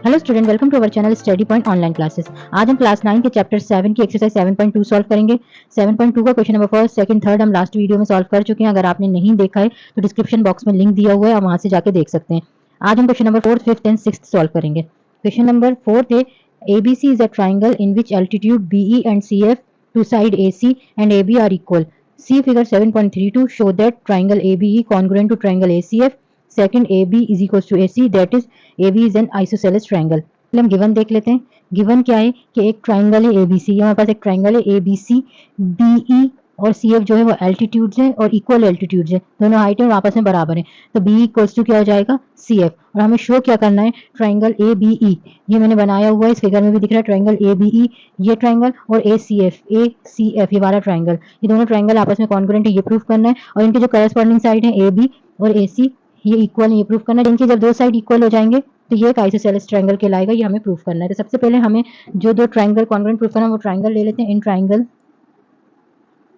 Hello student, welcome to our channel study point online classes. आज हम class 9 के chapter 7 की एक्सरसाइज 7.2 सॉल्व करेंगे। 7.2 का question number first, second, third हम लास्ट वीडियो में सॉल्व कर चुके हैं। अगर आपने नहीं देखा है तो डिस्क्रिप्शन बॉक्स में लिंक दिया हुआ है, आप वहां से जाके देख सकते हैं। आज हम question number fourth, fifth and sixth solve करेंगे। क्वेश्चन नंबर फोर्थ है, ABC is a triangle in which altitude BE and CF to side AC and AB are equal. See figure 7.32 show that triangle ABE congruent to triangle ACF. Second, AB is equals to AC, that is AB is an isosceles triangle. हम given देख लेते हैं। Given क्या है कि एक triangle है ABC, हमारे पास एक ट्राइंगल है एबीसी, बीई और सीएफ जो है वो एल्टीट्यूड्स है और इक्वल एल्टीट्यूड्स है, दोनों हाइट है और आपस में बराबर है। तो बी इक्वल्स टू क्या हो जाएगा, सीएफ। और हमें शो क्या करना है, ट्राइंगल ए बी ई, ये मैंने बनाया हुआ है, इस फिगर में भी दिख रहा है ट्राइंगल ए बी ई, ये ट्राइंगल, और ए सी एफ ये वाला ट्राइंगल, ये दोनों ट्राइंगल आपस में कॉन्ग्रुएंट है, ये प्रूफ करना है। और इनके जो करस्पॉन्डिंग साइड है ए बी और ए सी, ये इक्वल है, ये प्रूफ करना है। इनके जब दो साइड इक्वल हो जाएंगे तो ये एक आइसोसेलेस ट्रायंगल कहलाएगा, ये हमें प्रूफ करना है। तो सबसे पहले हमें जो दो ट्रायंगल कॉन्ग्रुएंट प्रूफ करना है वो ट्रायंगल ले लेते हैं। In triangle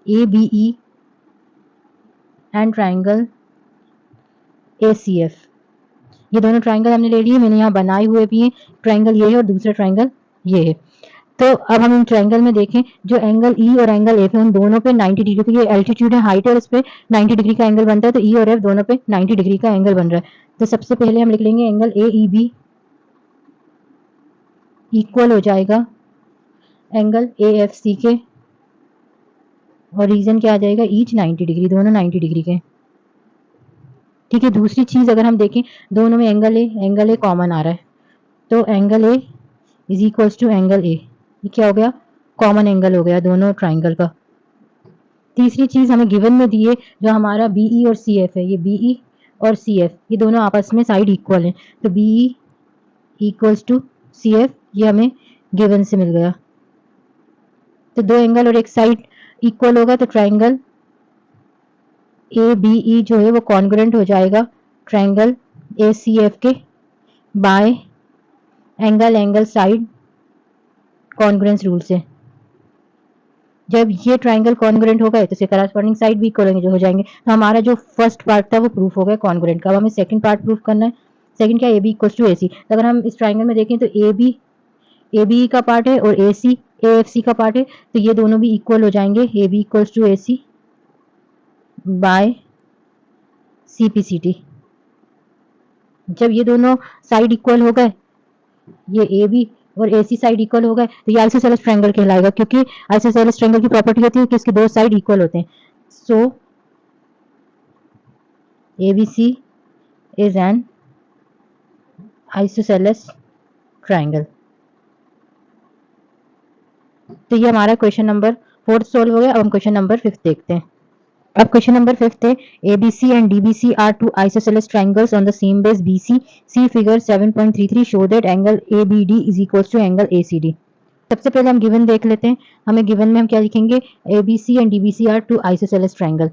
A B E and triangle A C F, ये दोनों ट्रायंगल हमने ले लिए, मैंने यहाँ बनाए हुए भी हैं। ट्रायंगल ये है और दूसरा ट्रायंगल ये है। तो अब हम इन ट्रायंगल में देखें, जो एंगल ई और एंगल एफ है उन दोनों पे 90 डिग्री की, ये एल्टीट्यूड है, हाइट है, और इस पे 90 डिग्री का एंगल बनता है। तो ई और एफ दोनों पे 90 डिग्री का एंगल बन रहा है। तो सबसे पहले हम लिख लेंगे angle A E B equal हो जाएगा एंगल ए एफ सी के, और रीजन क्या आ जाएगा, ईच 90 डिग्री, दोनों 90 डिग्री के। ठीक है। दूसरी चीज अगर हम देखें, दोनों में एंगल ए कॉमन आ रहा है, तो angle A is equals to angle A, ये क्या हो गया, कॉमन एंगल हो गया दोनों ट्राइंगल का। तीसरी चीज हमें गिवन में दी है, जो हमारा बीई और सी एफ है, ये बीई और सी एफ ये दोनों आपस में साइड इक्वल है। तो B E equals to C F, ये हमें गिवन से मिल गया। तो दो एंगल और एक साइड इक्वल होगा तो ट्राइंगल ए बी ई जो है वो कॉन्ग्रुएंट हो जाएगा ट्राइंगल ए सी एफ के bye angle side congruence rule से। जब ये ट्राइंगल कॉन्ग्रुएंट हो गए तो इसके करस्पॉन्डिंग साइड भी इक्वल होंगे, जो हो जाएंगे। तो हमारा जो फर्स्ट पार्ट था वो प्रूफ हो गया कॉन्ग्रुएंट का। अब हमें सेकंड पार्ट प्रूफ करना है। सेकंड क्या, ए बी इक्वल्स टू ए सी। तो अगर हम इस ट्राइंगल में देखें तो ए बी का पार्ट है और ए सी ए एफ सी का पार्ट है, तो ये दोनों भी इक्वल हो जाएंगे, A B equals to A C by C P C T. जब ये दोनों साइड इक्वल हो गए, ये ए बी और ए सी साइड इक्वल हो गए, तो ये आइसोसेलेस ट्रायंगल कहलाएगा, क्योंकि आइसोसेलेस ट्रायंगल की प्रॉपर्टी होती है कि इसके दो साइड इक्वल होते हैं। So A B C is an isosceles triangle. तो ये हमारा क्वेश्चन नंबर फोर्थ सोल्व हो गया। अब हम क्वेश्चन नंबर फिफ्थ देखते हैं। अब क्वेश्चन नंबर फिफ्थ है, ABC and DBC are two isosceles triangles on the same base BC. See figure 7.33 show that angle ABD is equals to angle ACD. सबसे पहले हम गिवन देख लेते हैं। हमें गिवन में हम क्या लिखेंगे, ABC and DBC are two isosceles triangle.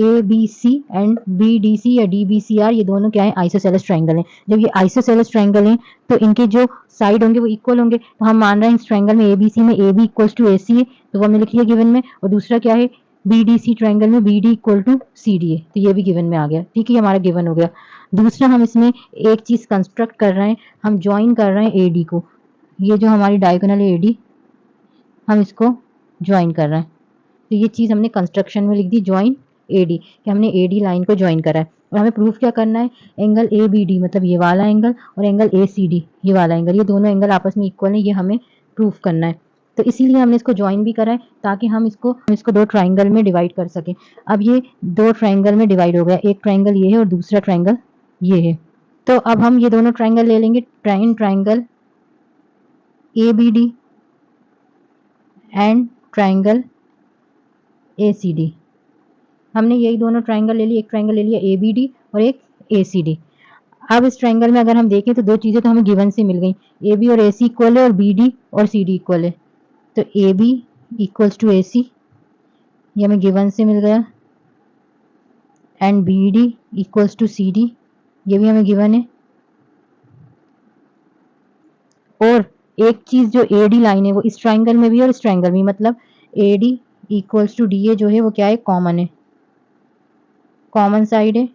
ABC and BDC या DBCR ये दोनों क्या है, आइसोसेलेस ट्रायंगल हैं। जब ये आइसोसेलेस ट्रायंगल हैं तो इनके जो साइड होंगे वो इक्वल होंगे। तो हम मान रहे हैं इस ट्रायंगल में ABC में AB इक्वल्स टू AC है, तो वो हमने लिख लिया गिवन में। और दूसरा क्या है, BDC ट्रायंगल में BD इक्वल टू CD है, तो ये भी गिवन में आ गया। ठीक है, हमारा गिवन हो गया। दूसरा हम इसमें एक चीज कंस्ट्रक्ट कर रहे हैं, हम ज्वाइन कर रहे हैं AD को, ये जो हमारी डायगोनल है AD, हम इसको ज्वाइन कर रहे हैं। तो ये चीज हमने कंस्ट्रक्शन में लिख दी, ज्वाइन एडी, कि हमने एडी लाइन को ज्वाइन करा है। और हमें प्रूफ क्या करना है, एंगल ए बी डी मतलब ये वाला एंगल और एंगल ए सी डी ये वाला एंगल, ये दोनों एंगल आपस में इक्वल है, ये हमें प्रूफ करना है। तो इसीलिए हमने इसको ज्वाइन भी करा है, ताकि हम इसको दो ट्राइंगल में डिवाइड कर सकें। अब ये दो ट्राइंगल में डिवाइड हो गया, एक ट्राइंगल ये है और दूसरा ट्राइंगल ये है। तो अब हम ये दोनों ट्राइंगल ले लेंगे, triangle A B D and triangle A C D. हमने यही दोनों ट्राइंगल ले लिए, एक ट्राइंगल ले लिया ए बी डी और एक ए सी डी। अब इस ट्राइंगल में अगर हम देखें तो दो चीजें तो हमें गिवन से मिल गई, ए बी और ए सी इक्वल है और बी डी और सी डी इक्वल है। तो A B equals to A C, ये हमें गिवन से मिल गया, and B D equals to C D, ये भी हमें गिवन है। और एक चीज जो ए डी लाइन है वो इस ट्राइंगल में भी और इस ट्राइंगल में, मतलब A D equals to D A जो है वो क्या है, कॉमन है, कॉमन साइड है।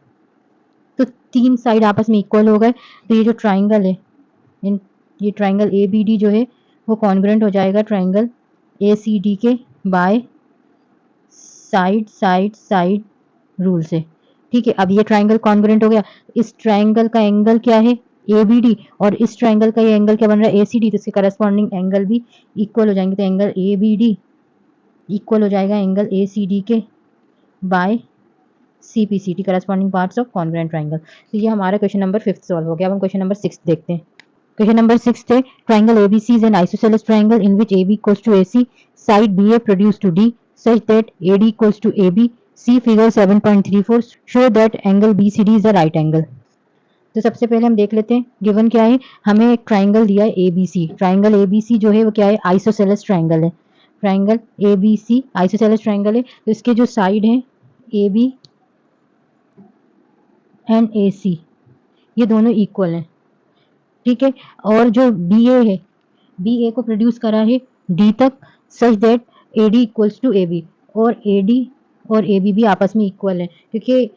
तो तीन साइड आपस में इक्वल हो गए, तो ये जो ट्राइंगल है, इन ये ट्राइंगल ए बी डी जो है वो कॉन्ग्रुएंट हो जाएगा ट्राइंगल ए सी डी के by side side side rule से। ठीक है, अब ये ट्राइंगल कॉन्ग्रुएंट हो गया। इस ट्राइंगल का एंगल क्या है ए बी डी, और इस ट्राइंगल का ये एंगल क्या बन रहा है ए सी डी, तो इसके करस्पॉन्डिंग एंगल भी इक्वल हो जाएंगे। तो angle A B D equal हो जाएगा एंगल ए सी डी के by C P C T, corresponding parts of congruent triangle. तो ये हमारा क्वेश्चन नंबर 5 सॉल्व हो गया। अब हम क्वेश्चन नंबर 6 देखते हैं। क्वेश्चन नंबर 6 थे triangle ABC is an isosceles triangle in which AB equals to AC, side BA produced to D such that AD equals to AB. See figure 7.34 show that angle BCD is a right angle. तो सबसे पहले हम देख लेते हैं given क्या है। हमें एक ट्राइंगल दिया है ABC। ट्राइंगल ABC जो है वो क्या है आइसोसेलेस ट्राइंगल है। ट्राइंगल ABC आइसोसेलेस ट्राइंगल है, तो इसके जो साइड है AB एंड AC ये दोनों इक्वल हैं। ठीक है, और जो BA है BA को प्रोड्यूस करा है D तक such that AD equals to AB, और AD और AB भी आपस में इक्वल है क्योंकि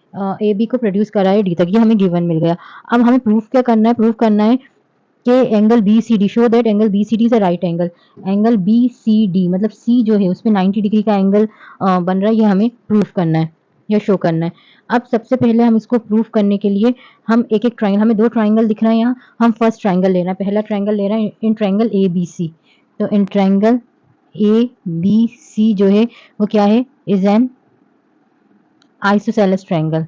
AB को प्रोड्यूस करा है D तक। ये हमें गिवन मिल गया। अब हमें प्रूफ क्या करना है, प्रूफ करना है कि angle BCD show that angle BCD is a right angle. Angle BCD मतलब C जो है उसमें 90 डिग्री का एंगल बन रहा है, ये हमें प्रूफ करना है या शो करना है। अब सबसे पहले हम इसको प्रूफ करने के लिए हम एक एक ट्राइंगल, हमें दो ट्राइंगल दिख रहा है यहाँ, हम फर्स्ट ट्राइंगल ले रहे हैं। पहला ट्राइंगल ले रहे हैं इन ट्राइंगल ABC। तो इन ट्राइंगल ABC जो है वो क्या है इज एन आइसोसेलेस ट्राइंगल,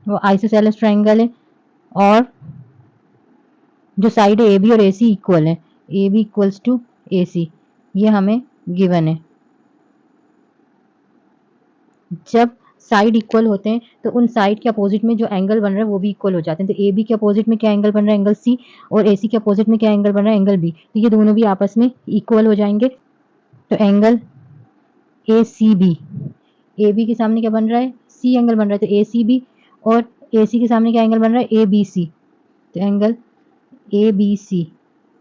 वो आइसोसेलेस ट्राइंगल है। और जो साइड है AB और AC इक्वल है, AB इक्वल्स टू AC, ये हमें गिवन है। जब साइड इक्वल होते हैं तो उन साइड के अपोजिट में जो एंगल बन रहा है वो भी इक्वल हो जाते हैं। तो AB के अपोजिट में क्या एंगल बन रहा है एंगल C, और AC के अपोजिट में क्या एंगल बन रहा है एंगल B, तो ये दोनों भी आपस में इक्वल हो जाएंगे। तो एंगल ACB, AB के सामने क्या बन रहा है C एंगल बन रहा है, तो ACB, और AC के सामने क्या एंगल बन रहा है ABC, तो एंगल ABC,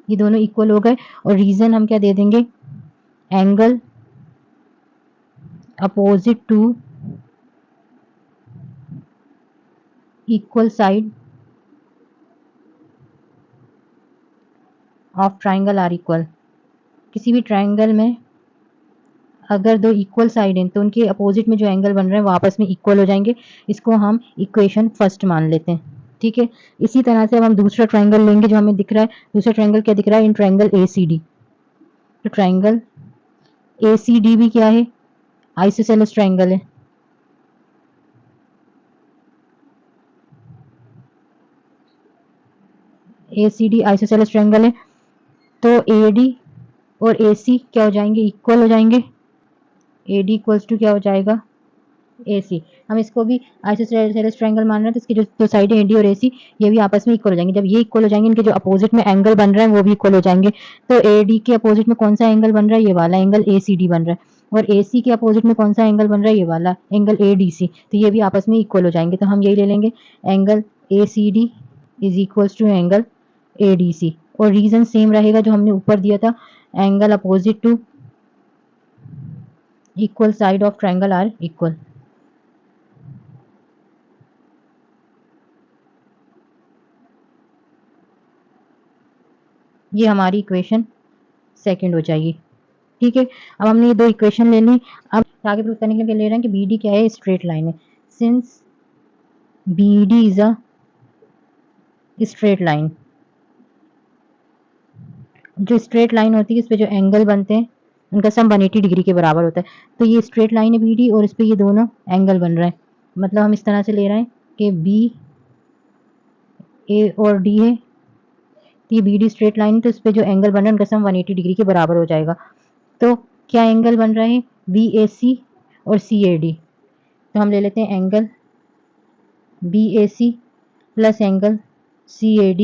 ये दोनों इक्वल हो गए। और रीजन हम क्या दे देंगे, angle opposite to equal side of triangle are equal. किसी भी ट्राइंगल में अगर दो इक्वल साइड हैं तो उनके अपोजिट में जो एंगल बन रहे हैं वो आपस में इक्वल हो जाएंगे। इसको हम इक्वेशन फर्स्ट मान लेते हैं। ठीक है, इसी तरह से अब हम दूसरा ट्राइंगल लेंगे जो हमें दिख रहा है। दूसरा ट्राइंगल क्या दिख रहा है इन ट्राइंगल ACD। तो ट्राइंगल ACD भी क्या है आइसोसेलेस ट्राइंगल है। ACD आइसोसेलेस ट्राइंगल है, तो AD और AC क्या हो जाएंगे इक्वल हो जाएंगे। AD इक्वल्स टू क्या हो जाएगा AC। हम इसको भी आइसोसेलेस ट्राइंगल मान रहे हैं, तो इसकी जो साइड है AD और AC ये भी आपस में इक्वल हो जाएंगे। जब ये इक्वल हो जाएंगे इनके जो अपोजिट में एंगल बन रहा है वो भी इक्वल हो जाएंगे। तो AD के अपोजिट में कौन सा एंगल बन रहा है, ये वाला एंगल ACD बन रहा है, और AC के अपोजिट में कौन सा एंगल बन रहा है, ये वाला एंगल ADC, तो ये भी आपस में इक्वल हो जाएंगे। तो हम यही ले लेंगे angle ACD is equals to angle ADC, और रीजन सेम रहेगा जो हमने ऊपर दिया था, angle opposite to equal side of triangle are equal. ये हमारी इक्वेशन सेकंड हो जाएगी। ठीक है, अब हमने ये दो इक्वेशन ले ली। अब आगे प्रूव करने के लिए ले रहे हैं कि BD क्या है स्ट्रेट लाइन है। Since BD is a straight line, जो स्ट्रेट लाइन होती है इस पे जो एंगल बनते हैं उनका सम 180 डिग्री के बराबर होता है। तो ये स्ट्रेट लाइन है BD और इस पे ये दोनों एंगल बन रहे हैं। मतलब हम इस तरह से ले रहे हैं कि BA और D है, तो ये BD स्ट्रेट लाइन है, तो इस पे जो एंगल बन रहा है उनका सम 180 डिग्री के बराबर हो जाएगा। तो क्या एंगल बन रहा है BAC और CAD, तो हम ले लेते हैं angle BAC plus angle CAD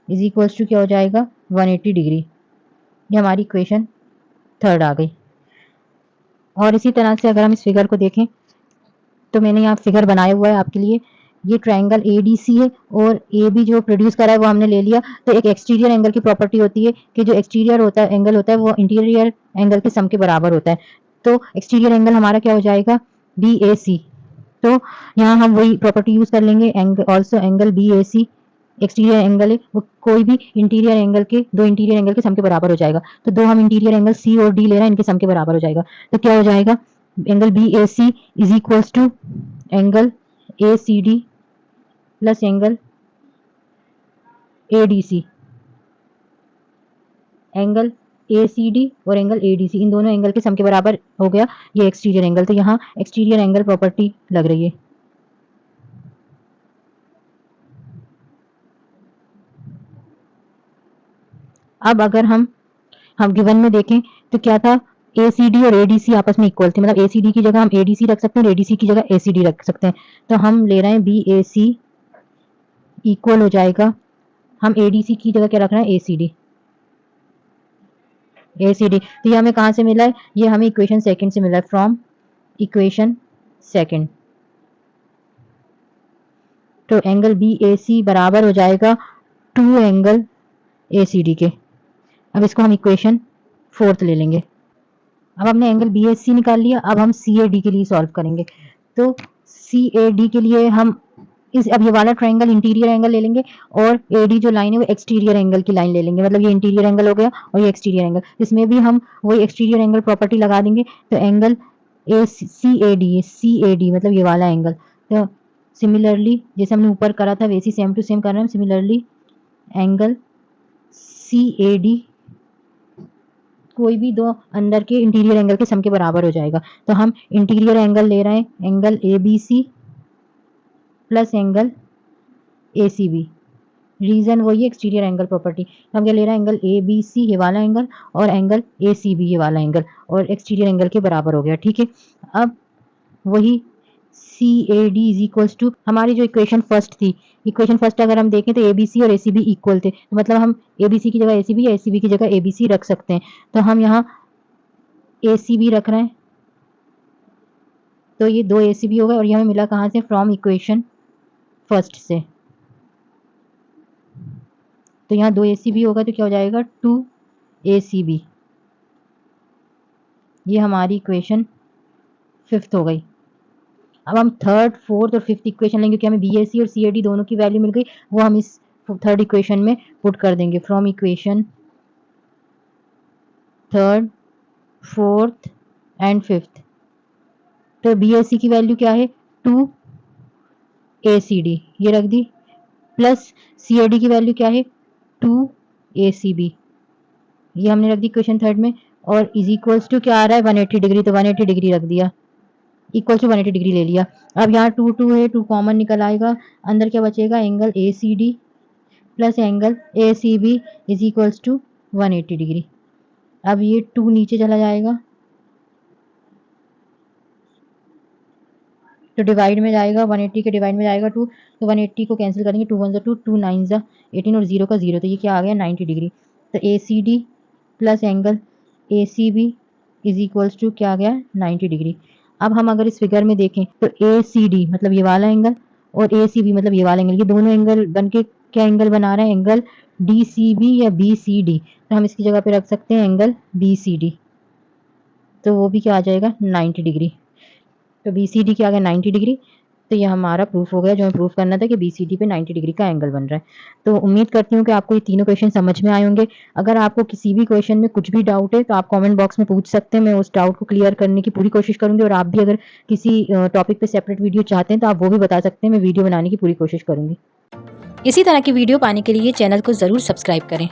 is equals to क्या हो जाएगा 180 डिग्री। ये हमारी इक्वेशन थर्ड आ गई। और इसी तरह से अगर हम इस फिगर को देखें तो मैंने यहाँ फिगर बनाया हुआ है आपके लिए। ये ट्राइंगल ADC है और AB जो प्रोड्यूस करा है वो हमने ले लिया। तो एक एक्सटीरियर एंगल की प्रॉपर्टी होती है कि जो एक्सटीरियर होता है एंगल होता है वो इंटीरियर एंगल के सम के बराबर होता है। तो एक्सटीरियर एंगल हमारा क्या हो जाएगा BAC। तो यहाँ हम वही प्रॉपर्टी यूज कर लेंगे, also angle BAC exterior angle है वो कोई भी इंटीरियर एंगल के दो इंटीरियर एंगल के सम के बराबर हो जाएगा। तो दो हम इंटीरियर एंगल सी और डी ले रहे हैं, इनके सम के बराबर हो जाएगा। तो क्या हो जाएगा, angle B A C is equals to angle A C D plus angle A D C. Angle A C D और एंगल ए डी सी इन दोनों एंगल के सम के बराबर हो गया ये एक्सटीरियर एंगल। तो यहाँ एक्सटीरियर एंगल प्रॉपर्टी लग रही है। अब अगर हम गिवन में देखें तो क्या था, ACD और ADC आपस में इक्वल थे, मतलब ACD की जगह हम ADC रख सकते हैं और ADC की जगह ACD रख सकते हैं। तो हम ले रहे हैं BAC इक्वल हो जाएगा, हम ADC की जगह क्या रख रहे हैं, ACD। तो ये हमें कहाँ से मिला है, ये हमें इक्वेशन सेकंड से मिला है, फ्रॉम इक्वेशन सेकंड। तो एंगल BAC बराबर हो जाएगा 2 एंगल ACD के। अब इसको हम इक्वेशन फोर्थ ले लेंगे। अब हमने एंगल BAC निकाल लिया, अब हम CAD के लिए सॉल्व करेंगे। तो CAD के लिए हम अब ये वाला ट्रायंगल इंटीरियर एंगल ले लेंगे और AD जो लाइन है वो एक्सटीरियर एंगल की लाइन ले लेंगे, मतलब ये इंटीरियर एंगल हो गया और ये एक्सटीरियर एंगल, इसमें भी हम वही एक्सटीरियर एंगल प्रॉपर्टी लगा देंगे। तो एंगल CAD मतलब ये वाला एंगल। तो सिमिलरली जैसे हमने ऊपर करा था वैसे सेम टू सेम कर रहे हैं, सिमिलरली एंगल CAD कोई भी दो अंदर के इंटीरियर एंगल के सम के बराबर हो जाएगा। तो हम इंटीरियर एंगल ले रहे हैं, angle ABC plus angle ACB। Reason वही एक्सटीरियर एंगल प्रॉपर्टी। हम क्या ले रहे हैं, एंगल ABC ये वाला एंगल और एंगल ACB ये वाला एंगल, और एक्सटीरियर एंगल के बराबर हो गया, ठीक है। अब वही CAD इज इक्वल्स टू हमारी जो इक्वेशन फर्स्ट थी, इक्वेशन फर्स्ट अगर हम देखें तो ABC और ACB इक्वल थे, तो मतलब हम ABC की जगह ACB या ACB की जगह ABC रख सकते हैं। तो हम यहाँ ACB रख रहे हैं, तो ये 2 ACB हो गए और ये हमें मिला कहाँ से, फ्रॉम इक्वेशन फर्स्ट से। तो यहाँ 2 ACB होगा तो क्या हो जाएगा, 2 ACB। ये हमारी इक्वेशन फिफ्थ हो गई। अब हम थर्ड, फोर्थ और फिफ्थ इक्वेशन लेंगे, क्योंकि हमें BAC और CAD दोनों की वैल्यू मिल गई, वो हम इस थर्ड इक्वेशन में पुट कर देंगे। From equation third, fourth and fifth. तो BAC की वैल्यू क्या है, 2 ACD ये रख दी, प्लस CAD की वैल्यू क्या है, 2 ACB ये हमने रख दी इक्वेशन थर्ड में, और इज इक्वल्स टू क्या आ रहा है, 180 डिग्री, तो 180 डिग्री रख दिया, इक्वल टू 180 डिग्री ले लिया। अब यहाँ 2 2 है, 2 कॉमन निकल आएगा, अंदर क्या बचेगा, angle ACD plus angle ACB is equals to 180 degree. अब ये 2 नीचे चला जाएगा तो डिवाइड में जाएगा, 180 के डिवाइड में जाएगा 2, तो 180 को कैंसिल करेंगे, 2 1 2, 2 9 18 और 0 का 0, तो ये क्या आ गया, 90 डिग्री। तो ACD plus angle ACB is equals to क्या आ गया, 90 डिग्री। अब हम अगर इस फिगर में देखें तो ACD मतलब ये वाला एंगल और ACB मतलब ये वाला एंगल, ये दोनों एंगल बन के क्या एंगल बना रहे हैं, एंगल DCB या BCD। तो हम इसकी जगह पे रख सकते हैं एंगल BCD, तो वो भी क्या आ जाएगा, 90 डिग्री। तो BCD क्या आ गया, 90 डिग्री। तो ये हमारा प्रूफ हो गया, जो हमें प्रूफ करना था कि BCD पे 90 डिग्री का एंगल बन रहा है। तो उम्मीद करती हूँ कि आपको ये तीनों क्वेश्चन समझ में आए होंगे। अगर आपको किसी भी क्वेश्चन में कुछ भी डाउट है तो आप कमेंट बॉक्स में पूछ सकते हैं, मैं उस डाउट को क्लियर करने की पूरी कोशिश करूंगी। और आप भी अगर किसी टॉपिक पे सेपरेट वीडियो चाहते हैं तो आप वो भी बता सकते हैं, मैं वीडियो बनाने की पूरी कोशिश करूंगी। इसी तरह की वीडियो पाने के लिए चैनल को ज़रूर सब्सक्राइब करें।